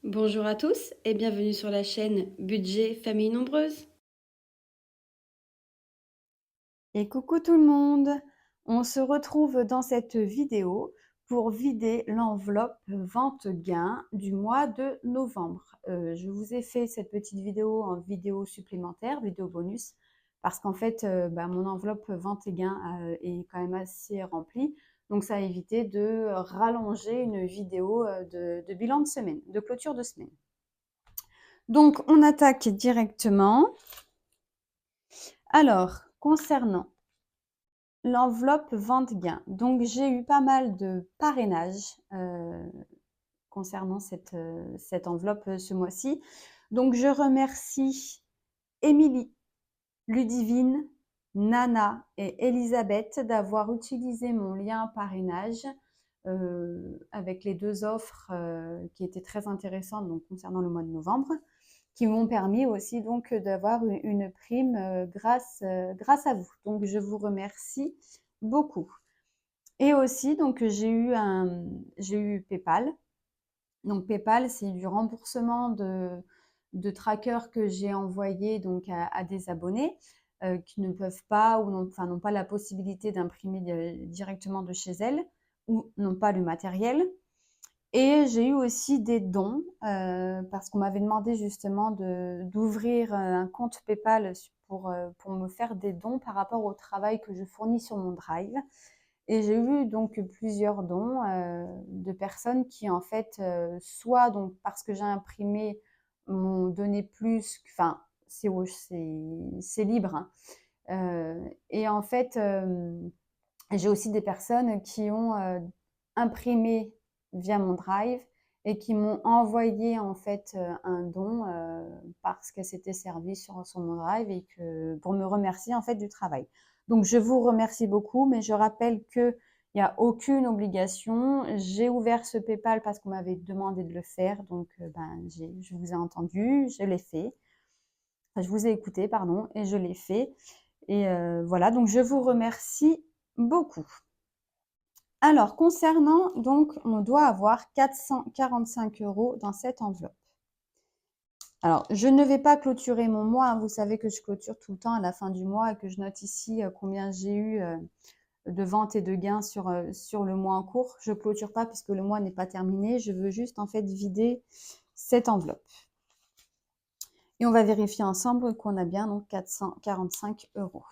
Bonjour à tous et bienvenue sur la chaîne Budget Famille Nombreuse. Et coucou tout le monde! On se retrouve dans cette vidéo pour vider l'enveloppe vente-gain du mois de novembre. Je vous ai fait cette petite vidéo en vidéo supplémentaire, vidéo bonus, parce qu'en fait, mon enveloppe vente et gain est quand même assez remplie. Donc ça a évité de rallonger une vidéo de bilan de semaine, de clôture de semaine. Donc on attaque directement. Alors, concernant l'enveloppe vente-gain. Donc, j'ai eu pas mal de parrainage concernant cette enveloppe ce mois-ci. Donc, je remercie Émilie, Ludivine, Nana et Elisabeth d'avoir utilisé mon lien parrainage avec les deux offres qui étaient très intéressantes donc, concernant le mois de novembre, qui m'ont permis aussi donc d'avoir une prime grâce à vous. Donc, je vous remercie beaucoup. Et aussi, donc, j'ai eu PayPal. Donc, PayPal, c'est du remboursement de trackers que j'ai envoyé donc à des abonnés qui ne peuvent pas ou n'ont pas la possibilité d'imprimer directement de chez elles ou n'ont pas le matériel. Et j'ai eu aussi des dons parce qu'on m'avait demandé justement d'ouvrir un compte PayPal pour me faire des dons par rapport au travail que je fournis sur mon Drive. Et j'ai eu donc plusieurs dons de personnes qui en fait, soit donc parce que j'ai imprimé, m'ont donné plus, enfin c'est libre, hein. Et en fait, j'ai aussi des personnes qui ont imprimé via mon Drive et qui m'ont envoyé en fait un don parce qu'elles s'étaient servies sur mon Drive et que pour me remercier en fait du travail. Donc je vous remercie beaucoup, mais je rappelle que il n'y a aucune obligation. J'ai ouvert ce PayPal parce qu'on m'avait demandé de le faire, donc je vous ai entendu, je l'ai fait. Enfin, je vous ai écouté, pardon, et je l'ai fait. Et voilà, donc je vous remercie beaucoup. Alors, concernant, donc, on doit avoir 445 € dans cette enveloppe. Alors, je ne vais pas clôturer mon mois, hein. Vous savez que je clôture tout le temps à la fin du mois et que je note ici combien j'ai eu de ventes et de gains sur le mois en cours. Je ne clôture pas puisque le mois n'est pas terminé. Je veux juste, en fait, vider cette enveloppe. Et on va vérifier ensemble qu'on a bien donc 445 €.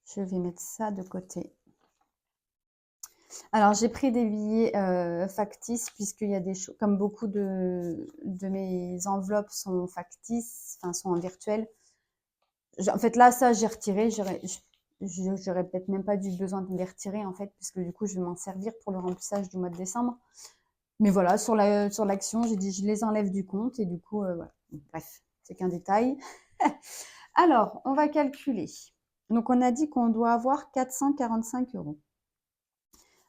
Je vais mettre ça de côté. Alors, j'ai pris des billets factices puisqu'il y a des choses, comme beaucoup de mes enveloppes sont factices, enfin sont en virtuel. En fait, là, ça, j'ai retiré. J'aurais peut-être même pas dû besoin de les retirer en fait, puisque du coup, je vais m'en servir pour le remplissage du mois de décembre. Mais voilà, sur l'action, j'ai dit je les enlève du compte et du coup, voilà. Bref, c'est qu'un détail. Alors, on va calculer. Donc, on a dit qu'on doit avoir 445 €.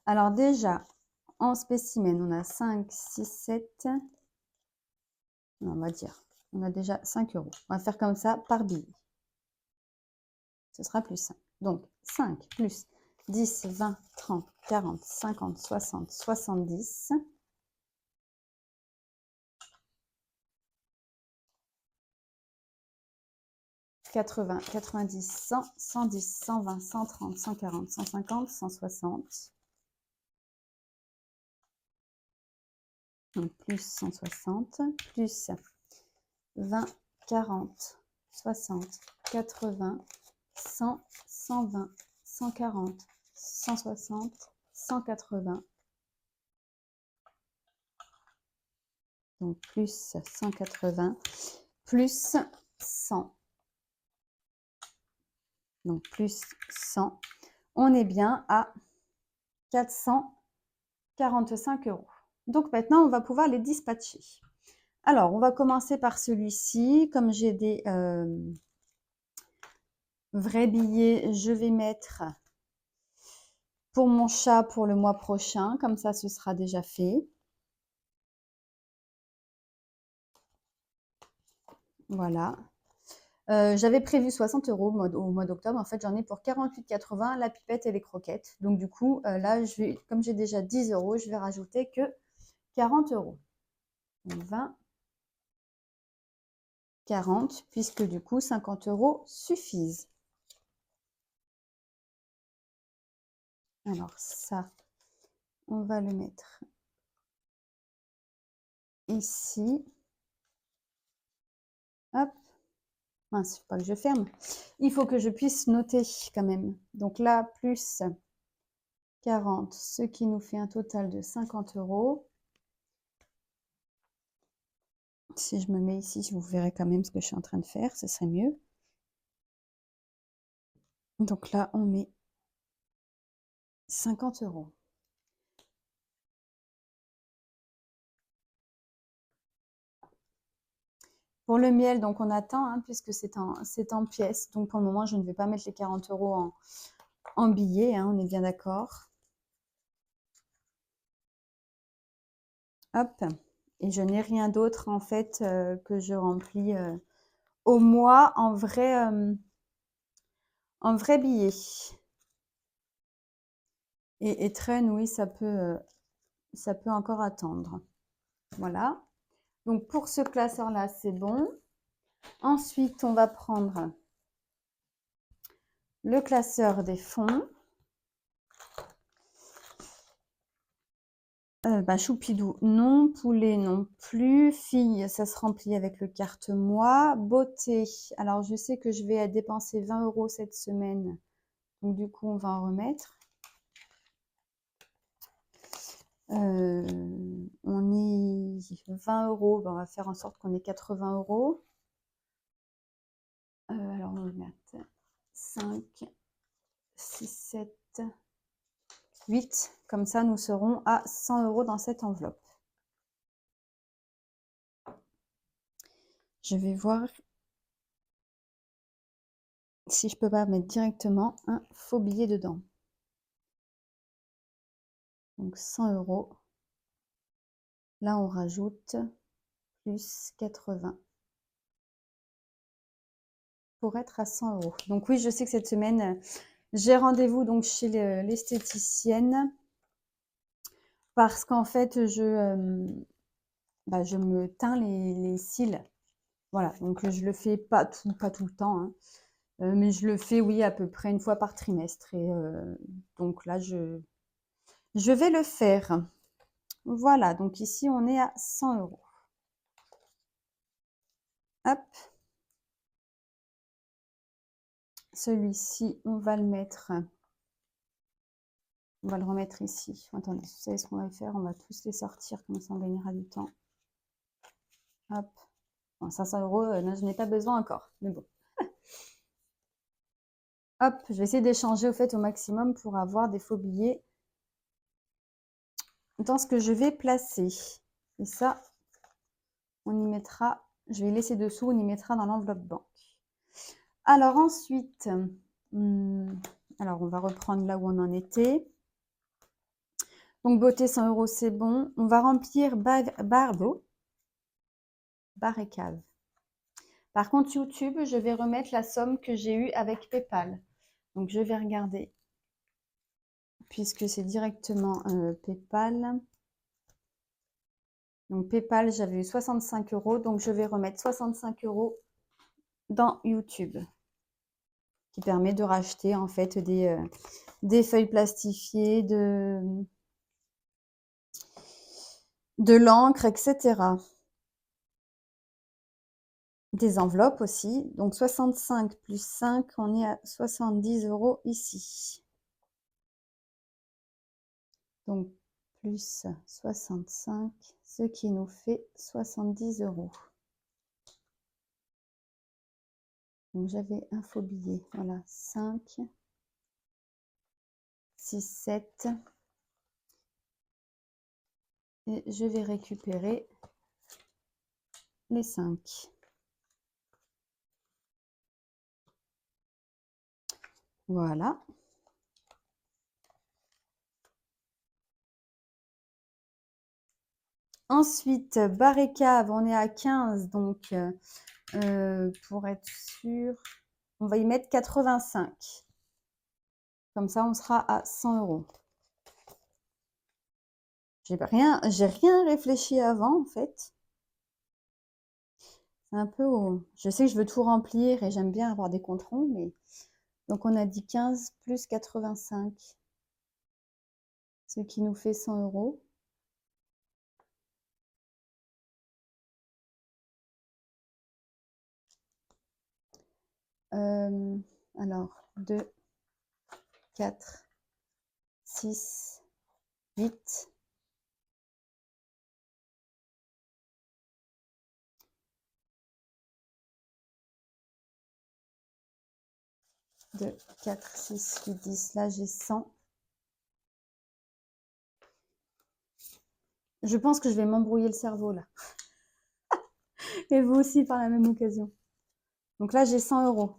Alors déjà, en spécimen, on a 5, 6, 7. Non, on va dire, on a déjà 5 €. On va faire comme ça par billet. Ce sera plus simple. Donc 5 plus 10, 20, 30, 40, 50, 60, 70. 80, 90, 100, 110, 120, 130, 140, 150, 160. Donc plus 160, plus 20, 40, 60, 80, 100, 120, 140, 160, 180. Donc plus 180, plus 100. Donc plus 100. On est bien à 445 €. Donc maintenant, on va pouvoir les dispatcher. Alors, on va commencer par celui-ci. Comme j'ai des vrais billets, je vais mettre pour mon chat pour le mois prochain. Comme ça, ce sera déjà fait. Voilà. J'avais prévu 60 € au mois d'octobre. En fait, j'en ai pour 48,80 la pipette et les croquettes. Donc du coup, là, comme j'ai déjà 10 €, je vais rajouter que 40 €. 20, 40, puisque du coup 50 € suffisent. Alors ça, on va le mettre ici. Hop. Mince, il faut pas que je ferme. Il faut que je puisse noter quand même. Donc là, plus 40, ce qui nous fait un total de 50 €. Si je me mets ici, vous verrez quand même ce que je suis en train de faire, ce serait mieux. Donc là, on met 50 €. Pour le miel, donc on attend, hein, puisque c'est en pièces. Donc pour le moment, je ne vais pas mettre les 40 € en billets, hein, on est bien d'accord. Hop. Et je n'ai rien d'autre en fait que je remplis au mois en vrai billet. Et traîne, oui, ça peut encore attendre. Voilà. Donc pour ce classeur-là, c'est bon. Ensuite, on va prendre le classeur des fonds. Choupidou, non. Poulet, non plus. Fille, ça se remplit avec le carte-moi. Beauté, alors je sais que je vais dépenser 20 € cette semaine. Donc du coup, on va en remettre. On est 20 €. On va faire en sorte qu'on ait 80 €. Alors, on va mettre 5, 6, 7, 8. Comme ça, nous serons à 100 € dans cette enveloppe. Je vais voir si je peux pas mettre directement un faux billet dedans. Donc 100 €. Là, on rajoute plus 80 pour être à 100 €. Donc oui, je sais que cette semaine, j'ai rendez-vous donc chez l'esthéticienne parce qu'en fait, je me teins les cils. Voilà, donc je le fais pas tout le temps, hein. Mais je le fais, oui, à peu près une fois par trimestre. Et donc là, je vais le faire. Voilà, donc ici, on est à 100 €. Hop. Celui-ci, on va le mettre. On va le remettre ici. Attendez, vous savez ce qu'on va faire? On va tous les sortir, comme ça on gagnera du temps. Hop. Bon, 500 €, je n'ai pas besoin encore, mais bon. Hop, je vais essayer d'échanger au fait au maximum pour avoir des faux billets dans ce que je vais placer. Et ça, on y mettra, je vais laisser dessous, on y mettra dans l'enveloppe banque. Alors ensuite, alors on va reprendre là où on en était. Donc beauté 100 €, c'est bon. On va remplir bar et cave. Par contre, YouTube, je vais remettre la somme que j'ai eue avec PayPal. Donc je vais regarder, puisque c'est directement PayPal. Donc PayPal, j'avais eu 65 €, donc je vais remettre 65 € dans YouTube, qui permet de racheter en fait des feuilles plastifiées, de l'encre, etc. Des enveloppes aussi. Donc 65 plus 5, on est à 70 € ici. Donc plus 65, ce qui nous fait 70 €. Donc j'avais un faux billet. Voilà, 5, 6, 7. Et je vais récupérer les 5. Voilà. Ensuite, bar et cave, on est à 15, donc pour être sûr, on va y mettre 85. Comme ça, on sera à 100 €. J'ai rien réfléchi avant, en fait. C'est un peu je sais que je veux tout remplir et j'aime bien avoir des comptes ronds, mais donc on a dit 15 plus 85, ce qui nous fait 100 euros. Alors, 2, 4, 6, 8. 2, 4, 6, 8, 10. Là, j'ai 100. Je pense que je vais m'embrouiller le cerveau, là. Et vous aussi, par la même occasion. Donc là, j'ai 100 euros.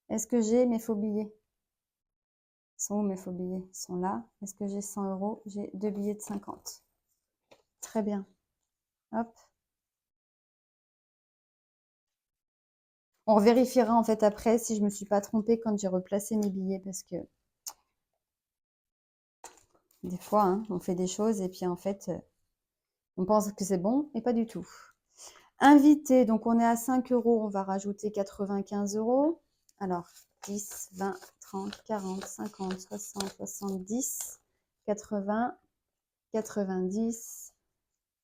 Est-ce que j'ai mes faux billets? Ils sont où mes faux billets? Ils sont là. Est-ce que j'ai 100 euros? J'ai 2 billets de 50. Très bien. Hop. On vérifiera en fait après si je me suis pas trompée quand j'ai replacé mes billets parce que des fois, hein, on fait des choses et puis en fait, on pense que c'est bon et pas du tout. Invité, donc on est à 5 euros, on va rajouter 95 euros. Alors, 10, 20, 30, 40, 50, 60, 70, 80, 90,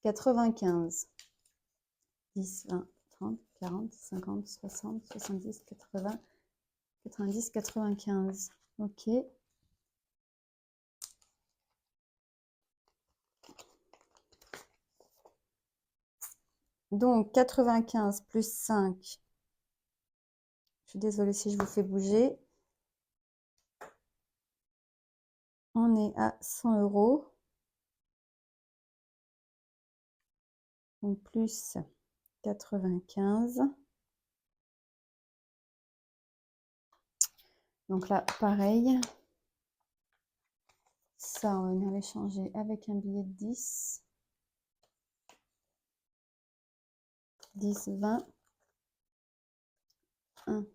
95. 10, 20, 30, 40, 50, 60, 70, 80, 90, 95. Ok. Donc, 95 plus 5. Je suis désolée si je vous fais bouger. On est à 100 euros. Donc, plus 95. Donc là, pareil. Ça, on va venir l'échanger avec un billet de 10. 10, 20. 1.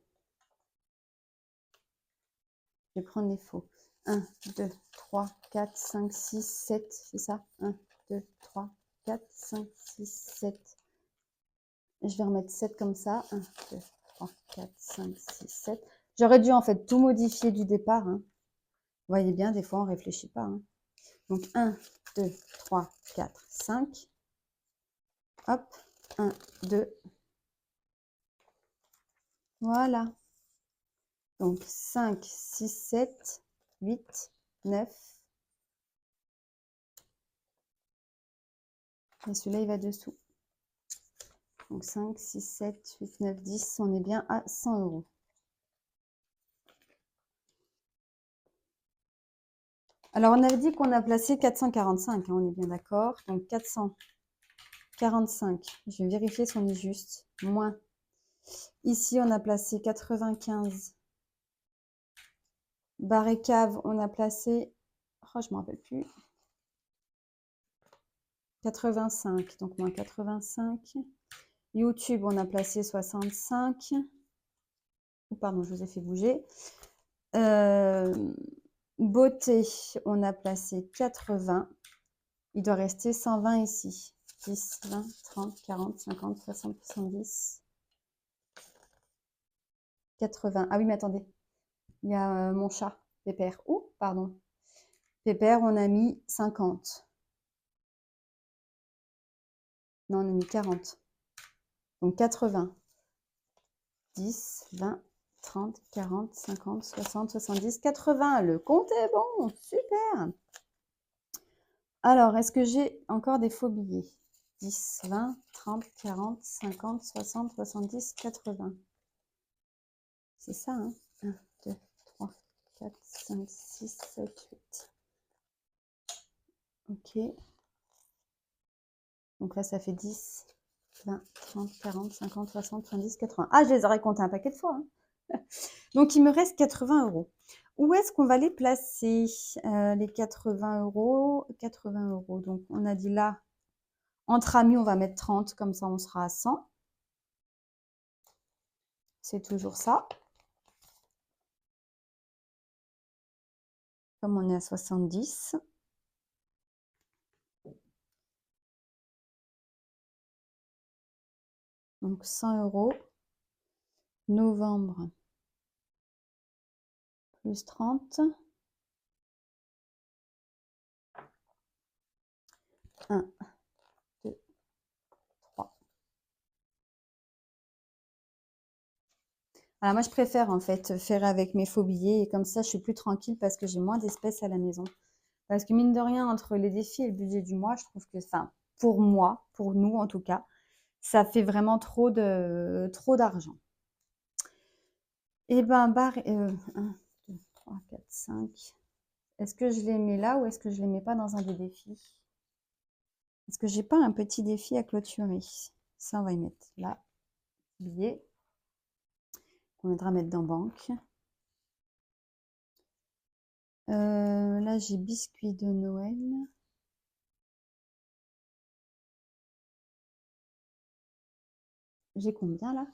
Je vais prendre les faux. 1, 2, 3, 4, 5, 6, 7. C'est ça? 1, 2, 3, 4, 5, 6, 7. Je vais remettre 7 comme ça. 1, 2, 3, 4, 5, 6, 7. J'aurais dû en fait tout modifier du départ. Hein. Vous voyez bien, des fois, on ne réfléchit pas. Hein. Donc, 1, 2, 3, 4, 5. Hop. 1, 2. Voilà. Donc, 5, 6, 7, 8, 9. Et celui-là, il va dessous. Donc, 5, 6, 7, 8, 9, 10. On est bien à 100 euros. Alors, on avait dit qu'on a placé 445. Hein, on est bien d'accord. Donc, 445. Je vais vérifier si on est juste. Moins. Ici, on a placé 95. Barre cave, on a placé... Oh, je ne me rappelle plus. 85. Donc, moins 85. YouTube, on a placé 65. Oh, pardon, je vous ai fait bouger. Beauté, on a placé 80. Il doit rester 120 ici. 10, 20, 30, 40, 50, 60, 70, 80. Ah oui, mais attendez. Il y a mon chat, Pépère. Oh, pardon. Pépère, on a mis 50. Non, on a mis 40. Donc 80. 10, 20, 30, 40, 50, 60, 70, 80. Le compte est bon. Super. Alors, est-ce que j'ai encore des faux billets? 10, 20, 30, 40, 50, 60, 70, 80. C'est ça, hein? 1, 2, 3, 4, 5, 6, 7, 8. Ok. Donc là, ça fait 10, 20, 30, 40, 50, 60, 70, 80. Ah, je les aurais comptés un paquet de fois. Hein. Donc, il me reste 80 euros. Où est-ce qu'on va les placer, les 80 euros? 80 euros. Donc, on a dit là, entre amis, on va mettre 30. Comme ça, on sera à 100. C'est toujours ça. Comme on est à 70. Donc 100 €. Novembre, plus 30. 1, 2, 3. Alors moi, je préfère en fait faire avec mes faux billets et comme ça, je suis plus tranquille parce que j'ai moins d'espèces à la maison. Parce que mine de rien, entre les défis et le budget du mois, je trouve que, enfin, pour moi, pour nous en tout cas, ça fait vraiment trop d'argent. Et ben, 1, 2, 3, 4, 5. Est-ce que je les mets là ou est-ce que je les mets pas dans un des défis? Est-ce que j'ai pas un petit défi à clôturer? Ça, on va y mettre là. Billet. On viendra mettre dans banque. Là, j'ai biscuits de Noël. J'ai combien là?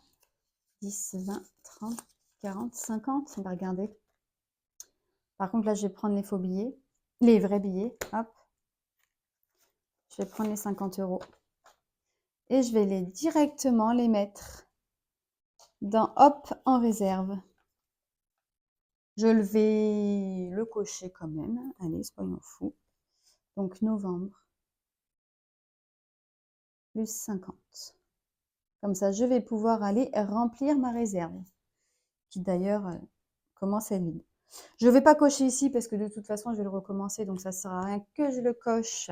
10, 20, 30, 40, 50. On va regarder. Par contre, là, je vais prendre les faux billets. Les vrais billets. Hop. Je vais prendre les 50 €. Et je vais directement les mettre dans Hop en réserve. Je vais le cocher quand même. Allez, soyons fous. Donc, novembre. Plus 50. Comme ça, je vais pouvoir aller remplir ma réserve. Qui d'ailleurs commence à être vide. Je ne vais pas cocher ici parce que de toute façon, je vais le recommencer. Donc, ça ne sert à rien que je le coche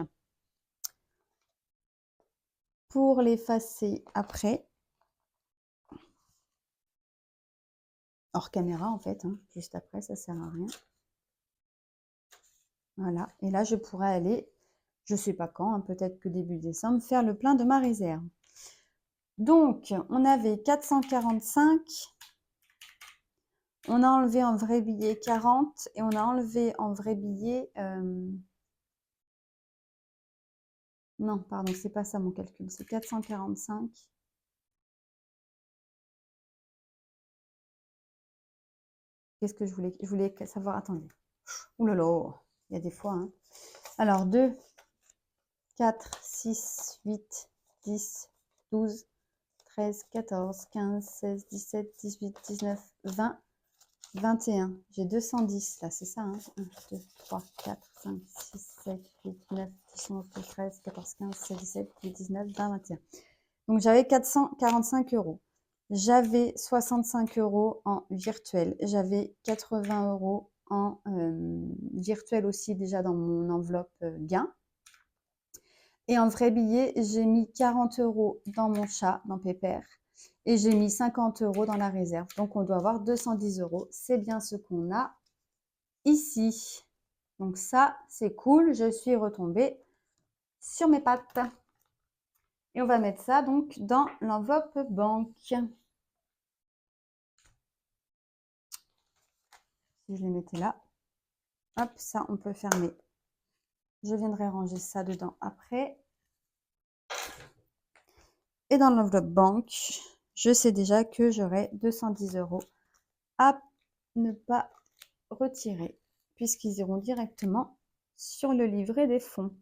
pour l'effacer après. Hors caméra, en fait. Hein, juste après, ça ne sert à rien. Voilà. Et là, je pourrais aller, je ne sais pas quand, hein, peut-être que début décembre, faire le plein de ma réserve. Donc, on avait 445. On a enlevé en vrai billet 40 et on a enlevé en vrai billet... Non, pardon, c'est pas ça mon calcul, c'est 445. Qu'est-ce que je voulais? Je voulais savoir, attendez. Ouh là là, il y a des fois. Hein. Alors, 2, 4, 6, 8, 10, 12, 13, 14, 15, 16, 17, 18, 19, 20, 21. J'ai 210 là, c'est ça. Hein 1, 2, 3, 4, 5, 6, 7, 8, 9, 10, 11, 12, 13, 14, 15, 16, 17, 18, 19, 20, 21. Donc, j'avais 445 €. J'avais 65 € en virtuel. J'avais 80 € en virtuel aussi déjà dans mon enveloppe gain. Et en vrai billet, j'ai mis 40 € dans mon chat, dans Pépère. Et j'ai mis 50 € dans la réserve. Donc, on doit avoir 210 €. C'est bien ce qu'on a ici. Donc ça, c'est cool. Je suis retombée sur mes pattes. Et on va mettre ça donc dans l'enveloppe banque. Si je les mettais là. Hop, ça, on peut fermer. Je viendrai ranger ça dedans après. Et dans l'enveloppe banque, je sais déjà que j'aurai 210 € à ne pas retirer, puisqu'ils iront directement sur le livret des fonds.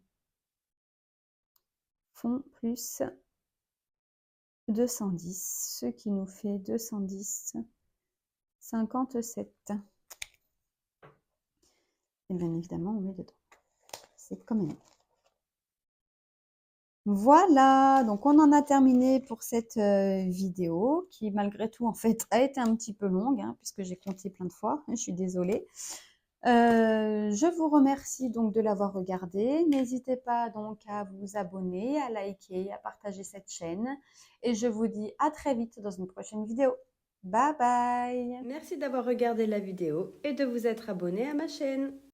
Fonds plus 210, ce qui nous fait 210, 57. Et bien évidemment, on met dedans. C'est comme même. Voilà, donc on en a terminé pour cette vidéo qui malgré tout en fait a été un petit peu longue hein, puisque j'ai compté plein de fois, je suis désolée. Je vous remercie donc de l'avoir regardé. N'hésitez pas donc à vous abonner, à liker, à partager cette chaîne et je vous dis à très vite dans une prochaine vidéo. Bye bye! Merci d'avoir regardé la vidéo et de vous être abonné à ma chaîne.